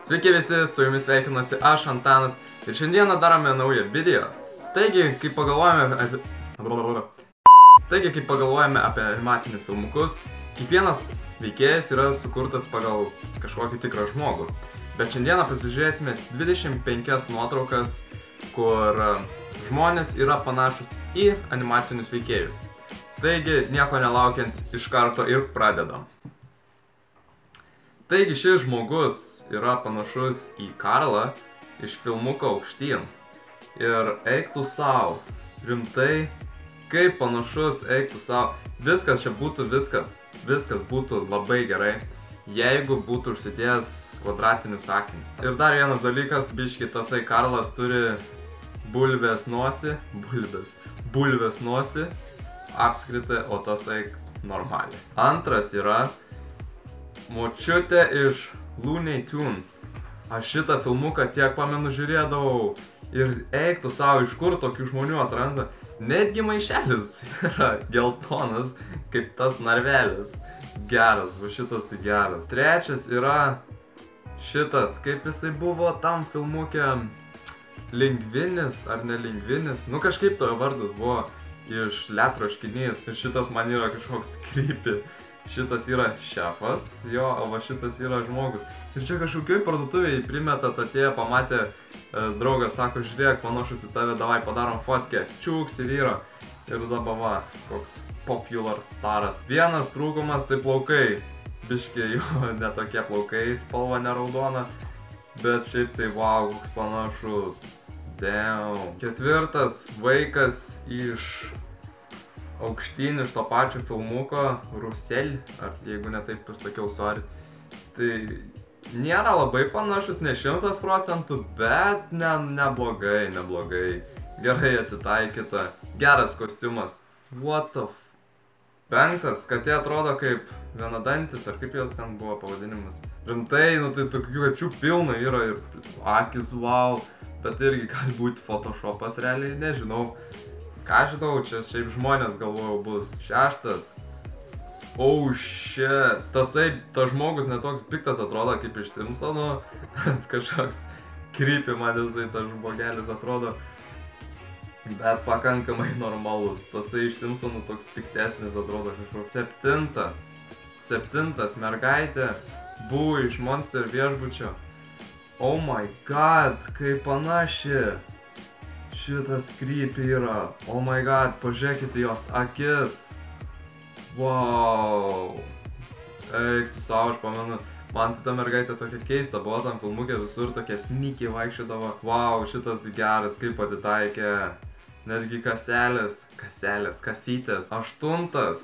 Sveiki visi, su jumis sveikinuosi aš, Antanas, ir šiandieną darome naują video. Taigi, kai pagalvojame apie animacinius filmukus, kiekvienas veikėjas yra sukurtas pagal kažkokį tikrą žmogų. Bet šiandieną pasižiūrėsime 25 nuotraukas, kur žmonės yra panašus į animacinius veikėjus. Taigi, nieko nelaukiant, iš karto ir pradedam. Taigi, šis žmogus yra panašus į Karlą iš filmuko Aukštyn. Ir eik tu sau, rimtai, kaip panašus eik tu sau. Viskas čia būtų viskas būtų labai gerai, jeigu būtų užsidėjęs kvadratinius akinius. Ir dar vienas dalykas, biški tasai Karlas turi bulvės nosį, apskritai, o tasai normaliai. Antras yra močiutė iš Looney Tunes. Aš šitą filmuką tiek pamenu žiūrėdavau ir eik tu savo, iš kur tokių žmonių atranda. Netgi maišelis yra geltonas, kaip tas narvelis. Geras, va šitas tai geras. Trečias yra šitas, kaip jisai buvo tam filmuke Lingvinis ar ne Lingvinis. Nu kažkaip to vardas buvo iš Letroškinys. Ir šitas man yra kažkoks creepy. Šitas yra šefas, jo, o va šitas yra žmogus. Ir čia kažkokioj parduotuvėje primeta, atėjo, pamatė, draugas sako, žiūrėk, panašus į tave, davai padarom fotkę, čiūkti vyro. Ir dabar va, koks popular staras. Vienas trūkumas, tai plaukai. Biški jo, ne tokie plaukai, spalva ne raudona. Bet šiaip tai wow, panašus. Damn. Ketvirtas vaikas iš Aukštyn, iš to pačio filmuko, Rusel, ar jeigu ne taip pasakiau, sorry. Tai nėra labai panašus, ne 100%, bet neblogai. Gerai atitaikyta. Geras kostiumas. What the f... Penktas, katė atrodo kaip vienadantis, ar kaip jos ten buvo pavadinimas. Rimtai, nu tai tokių kačių pilna yra ir akis, wow. Bet irgi gali būti photoshopas realiai, nežinau. Ką žinau, čia šiaip žmonės galvojau bus. Šeštas. Oh shit. Tas žmogus netoks piktas atrodo kaip iš Simpsonų. Kažkoks creepy man jisai tas žmogelis atrodo. Bet pakankamai normalus. Tasai iš Simpsonų toks piktesnis atrodo kažkoks. Septintas mergaitė buvo iš Monster viešbučio. Oh my god, kaip panaši. Šitas creepy yra. Oh my god, pažiūrėkite jos akis. Wow. Eik tu savo, aš pamenu. Man ta mergaitė tokia keista, buvo tam filmukė visur tokia sneaky vaikščiodavo. Wow, šitas geras, kaip atitaikė. Netgi kasytės. Aštuntas.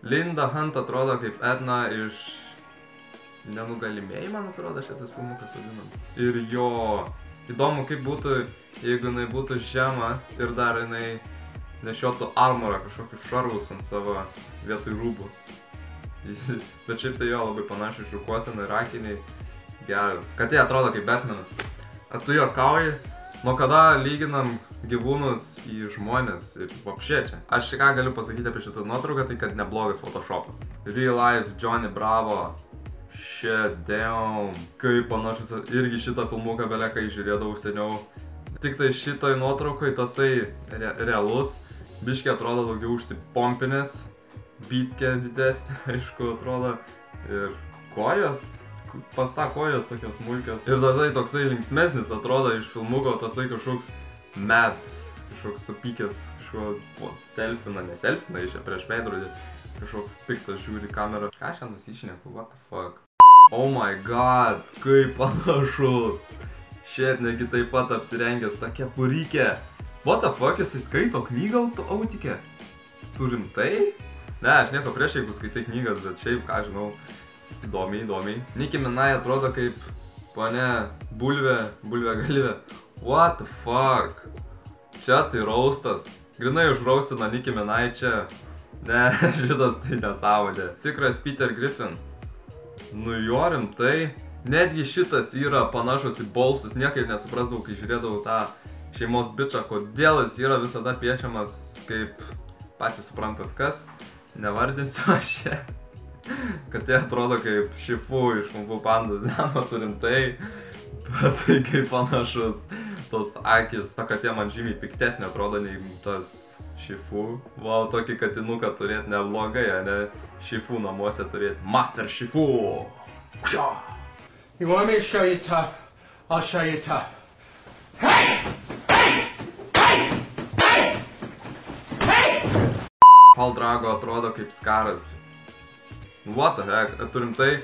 Linda Hunt atrodo kaip Edna iš Nenugalimieji, man atrodo, šitas filmukas vadinam. Ir jo... Įdomu, kaip būtų, jeigu jinai būtų žema ir dar jinai nešiotų armorą, kažkokius šarvus ant savo vietoj rūbų. Bet šiaip tai jo labai panašiai šukuosena ir akiniai geras. Katė atrodo kaip Batmanas. Ar tu juokauji? Nuo kada lyginam gyvūnus į žmonės ir vapšė čia? Aš ką galiu pasakyti apie šitą nuotrauką, tai kad neblogas photoshopas. Real life Johnny Bravo. Shit, damn. Kaip panašus, irgi šitą filmuką belekai žiūrėdavau seniau. Tik tai šitoj nuotraukoj tasai realus. Biškė atrodo daugiau užsipompinės. Bytskė didesnė, aišku, atrodo. Ir kojos, pas tą kojos tokios smulkios. Ir tasai toksai linksmesnis atrodo iš filmuko, tasai kažkoks mad. Kažkoks supykęs, kažkoks selfina, neselfina iš čia prieš veidrodį. Kažkoks piktas žiūri kamerą. Ką aš čia nusišneku, what the fuck? Oh my god, kaip panašus. Šit, negi taip pat apsirengęs tą kepurykė. What the fuck, jisai skaito knygą autike? Tu rimtai? Ne, aš nieko prieš, jeigu skaitai knygas, bet šiaip, ką žinau, įdomiai. Nicki Minaj atrodo kaip ponė bulvė galvė. What the fuck? Čia tai raustas. Grinai užraustina Nicki Minaj čia. Ne, šitas tai nesąmonė. Tikras Peter Griffin. Nu jo, rimtai. Netgi šitas yra panašus į balsus. Niekaip nesuprasdavau, kai žiūrėdavau tą šeimos bičą, kodėl jis yra visada piešiamas kaip patys suprantat kas. Nevardinsiu aš čia. Kad jie atrodo kaip Šifu iš Kung Fu Pandos, ne, turim tai. Bet tai kaip panašus tos akis, ta katė man žymiai piktesnė atrodo nei tas Shifu. Wow, tokį katinuką turėti neblogai, ne? Shifu namuose turėti. Master Shifu! You want me to show you tough? I'll show you tough. Hey! Hey! Hey! Hey! Hey! Hal Drago atrodo kaip Skaras. What the heck? Turim tai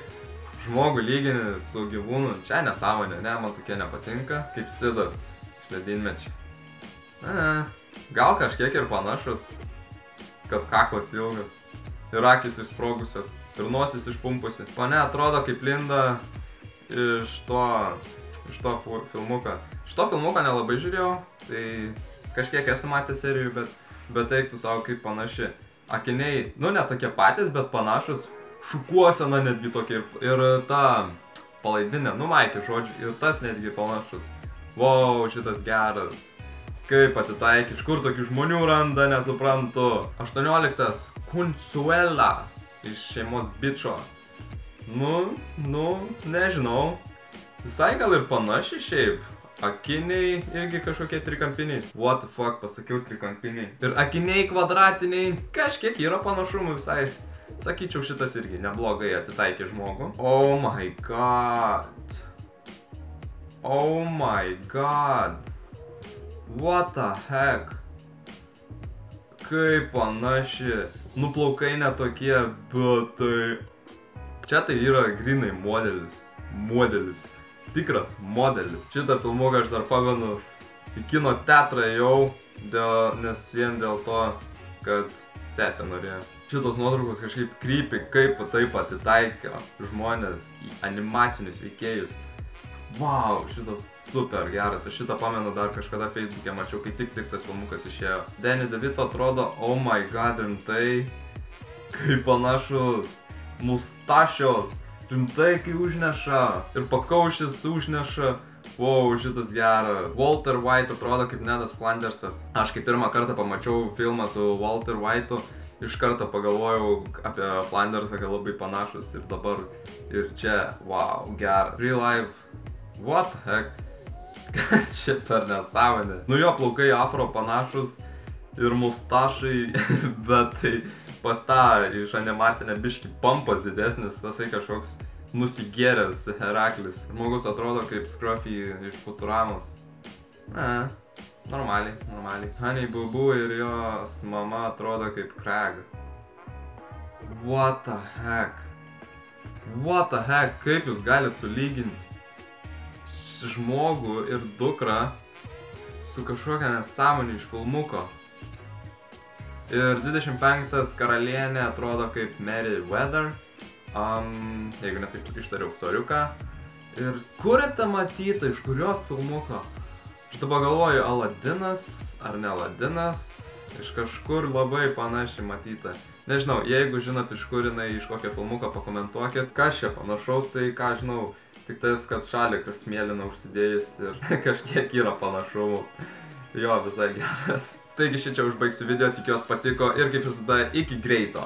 žmogų lygini su gyvūnu. Čia nesąmonė, ne, man tokie nepatinka. Kaip Sidas iš ledynmečio. Gal kažkiek ir panašus, kad kaklas ilgas, ir akis išsprogusios, ir nosis išpumpusi. Mane atrodo kaip Linda iš to filmuką. Šito filmuką nelabai žiūrėjau, tai kažkiek esu matęs serijų, bet teiktų savo kaip panaši. Akiniai, nu ne tokie patys, bet panašus. Šukuosena netgi tokia ir ta palaidinė, nu Maikė žodžiu, ir tas netgi panašus. Wow, šitas geras. Kaip atitaikė, iš kur tokių žmonių randa, nesuprantu. 18. Consuela iš šeimos bičo. Nu, nežinau. Visai gal ir panaši šiaip. Akiniai irgi kažkokie trikampiniai. What the fuck, pasakiau trikampiniai. Ir akiniai kvadratiniai. Kažkiek yra panašumų visai. Sakyčiau, šitas irgi neblogai atitaikė žmogų. Oh my god. Oh my god. What the heck. Kaip panaši. Nu plaukai netokie, bet tai... Čia tai yra grinai modelis. Tikras modelis. Šitą filmuką aš dar pamenu į kino teatrą ėjau, nes vien dėl to, kad sesė norėjo. Šitos nuotraukos kažkaip creepy, kaip taip atitaikė žmonės į animacinius veikėjus. Wow, šitas super geras. Aš šitą pamenu dar kažkada Facebook'e mačiau, kai tik tas filmukas išėjo. Danny DeVito atrodo, oh my god, rimtai, kaip panašus. Mustašios, rimtai kai užneša. Ir pakaušis užneša. Wow, šitas geras. Walter White atrodo kaip Nedas Flandersas. Aš kai pirmą kartą pamačiau filmą su Walter White'u, iš karto pagalvojau apie Flandersą, kad labai panašus. Ir dabar, ir čia, wow, geras. Real life. What the heck? Kas čia per nesąmonė? Nu jo plaukai afro panašus ir mustašai, bet tai pas tą iš animacinę biškį pampas didesnis, tasai kažkoks nusigėręs Heraklis. Žmogus atrodo kaip Scruffy iš Futuramos. Normaliai. Honey Boo Boo ir jos mama atrodo kaip Craig. What the heck? What the heck? Kaip jūs galit sulyginti žmogų ir dukrą su kažkokia nesąmonė iš filmuko? Ir 25 karalienė atrodo kaip Meriwether. Jeigu ne taip ištariau, soriuką. Ir kur ta matyta, iš kurio filmuko? Šitą pagalvoju, Aladinas ar ne Aladinas? Iš kažkur labai panašiai matyta. Nežinau, jeigu žinot iš kur jinai, iš kokio filmuko, pakomentuokit. Kas čia panašaus, tai ką žinau. Tik tais, kad šalikas mėlyna užsidėjus ir kažkiek yra panašumų. Jo, visai geras. Taigi šičia užbaigsiu video, tikiuosi patiko ir kaip visada iki greito.